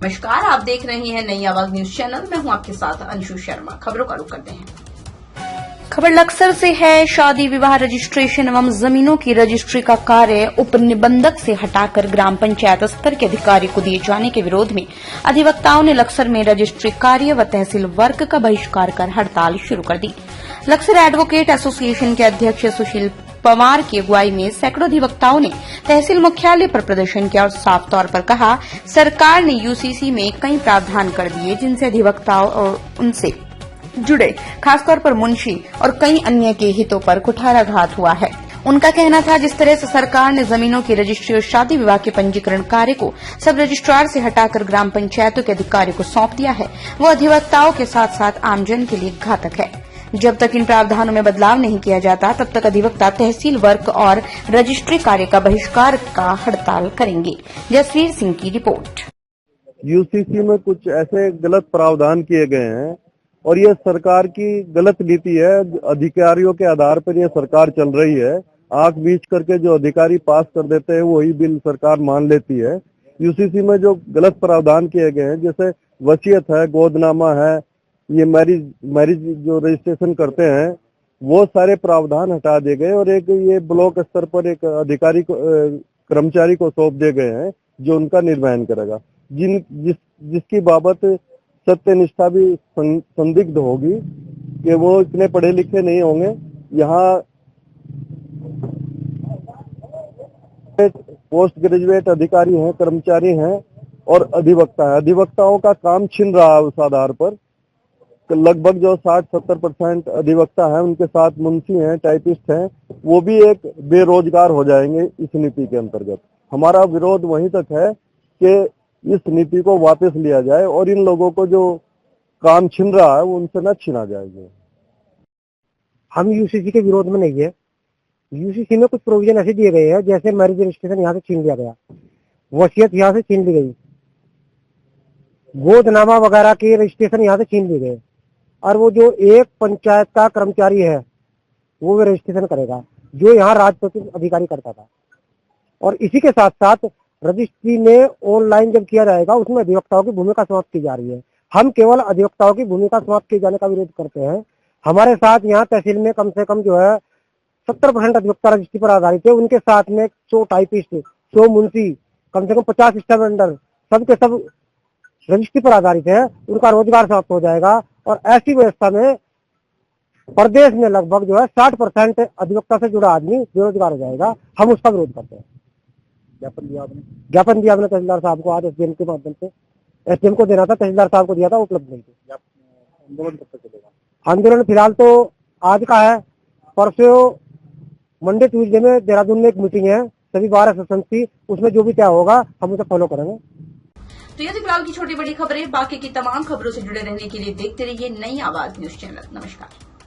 नमस्कार, आप देख रहे हैं नई आवाज न्यूज चैनल। मैं हूं आपके साथ अंशु शर्मा। खबरों का रुख करते हैं। खबर लक्सर से है। शादी विवाह रजिस्ट्रेशन एवं जमीनों की रजिस्ट्री का कार्य उप निबंधक से हटाकर ग्राम पंचायत स्तर के अधिकारी को दिए जाने के विरोध में अधिवक्ताओं ने लक्सर में रजिस्ट्री कार्य व तहसील वर्क का बहिष्कार कर हड़ताल शुरू कर दी। लक्सर एडवोकेट एसोसिएशन के अध्यक्ष सुशील पवार की अगुवाई में सैकड़ों अधिवक्ताओं ने तहसील मुख्यालय पर प्रदर्शन किया और साफ तौर पर कहा, सरकार ने यूसीसी में कई प्रावधान कर दिए जिनसे अधिवक्ताओं और उनसे जुड़े खासतौर पर मुंशी और कई अन्य के हितों पर कुठाराघात हुआ है। उनका कहना था, जिस तरह से सरकार ने जमीनों की रजिस्ट्री और शादी विवाह के पंजीकरण कार्य को सब रजिस्ट्रार से हटाकर ग्राम पंचायतों के अधिकारी को सौंप दिया है, वो अधिवक्ताओं के साथ साथ आमजन के लिए घातक है। जब तक इन प्रावधानों में बदलाव नहीं किया जाता तब तक अधिवक्ता तहसील वर्क और रजिस्ट्री कार्य का बहिष्कार का हड़ताल करेंगे। जसवीर सिंह की रिपोर्ट। यूसीसी में कुछ ऐसे गलत प्रावधान किए गए हैं और ये सरकार की गलत नीति है। अधिकारियों के आधार पर ये सरकार चल रही है। आंख बीच करके जो अधिकारी पास कर देते हैं वही बिल सरकार मान लेती है। यूसीसी में जो गलत प्रावधान किए गए हैं, जैसे वसीयत है, गोदनामा है, ये मैरिज जो रजिस्ट्रेशन करते हैं, वो सारे प्रावधान हटा दिए गए और एक ये ब्लॉक स्तर पर एक अधिकारी को कर्मचारी को सौंप दिए गए हैं जो उनका निर्वहन करेगा। जिसकी बाबत सत्य निष्ठा भी संदिग्ध होगी कि वो इतने पढ़े लिखे नहीं होंगे। यहाँ पोस्ट ग्रेजुएट अधिकारी हैं, कर्मचारी हैं और अधिवक्ता है। अधिवक्ताओं का काम छिन रहा है उस आधार पर। लगभग जो 60-70% अधिवक्ता हैं, उनके साथ मुंशी हैं, टाइपिस्ट हैं, वो भी एक बेरोजगार हो जाएंगे इस नीति के अंतर्गत। हमारा विरोध वहीं तक है कि इस नीति को वापस लिया जाए और इन लोगों को जो काम छिन रहा है वो उनसे न छीना जाएगा। हम यूसीसी के विरोध में नहीं है। यूसीसी में कुछ प्रोविजन ऐसे दिए गए हैं, जैसे मैरिज रजिस्ट्रेशन यहाँ से छीन लिया गया, वसीयत यहाँ से छीन ली गई, गोदनामा वगैरह के रजिस्ट्रेशन यहाँ से छीन लिए गए और वो जो एक पंचायत का कर्मचारी है वो रजिस्ट्रेशन करेगा जो यहाँ राजपत्रित अधिकारी करता था। और इसी के साथ साथ रजिस्ट्री में ऑनलाइन जब किया जाएगा उसमें अधिवक्ताओं की भूमिका समाप्त की जा रही है। हम केवल अधिवक्ताओं की भूमिका समाप्त किए जाने का विरोध करते हैं। हमारे साथ यहाँ तहसील में कम से कम जो है 70% अधिवक्ता रजिस्ट्री पर आधारित है। उनके साथ में 100 टाइपिस्ट, 100 मुंशी, कम से कम 50 स्टाफ वेंडर, सबके सब रजिस्ट्री पर आधारित है। उनका रोजगार समाप्त हो जाएगा और ऐसी व्यवस्था में प्रदेश में लगभग जो है 60% अधिवक्ता से जुड़ा आदमी बेरोजगार हो जाएगा। हम उसका विरोध करते हैं। ज्ञापन दिया आपने तहसीलदार साहब को आज एसडीएम के माध्यम से। एसडीएम को देना था, तहसीलदार साहब को दिया था, उपलब्ध नहीं थे। आंदोलन कब तक चलेगा? आंदोलन फिलहाल तो आज का है। परसों मंडे ट्यूजडे में देहरादून में एक मीटिंग है, सभी 12 सेशन की, उसमें जो भी तय होगा हम उसे फॉलो करेंगे। तो ये थी फिलहाल की छोटी बड़ी खबरें। बाकी की तमाम खबरों से जुड़े रहने के लिए देखते रहिए नई आवाज न्यूज चैनल। नमस्कार।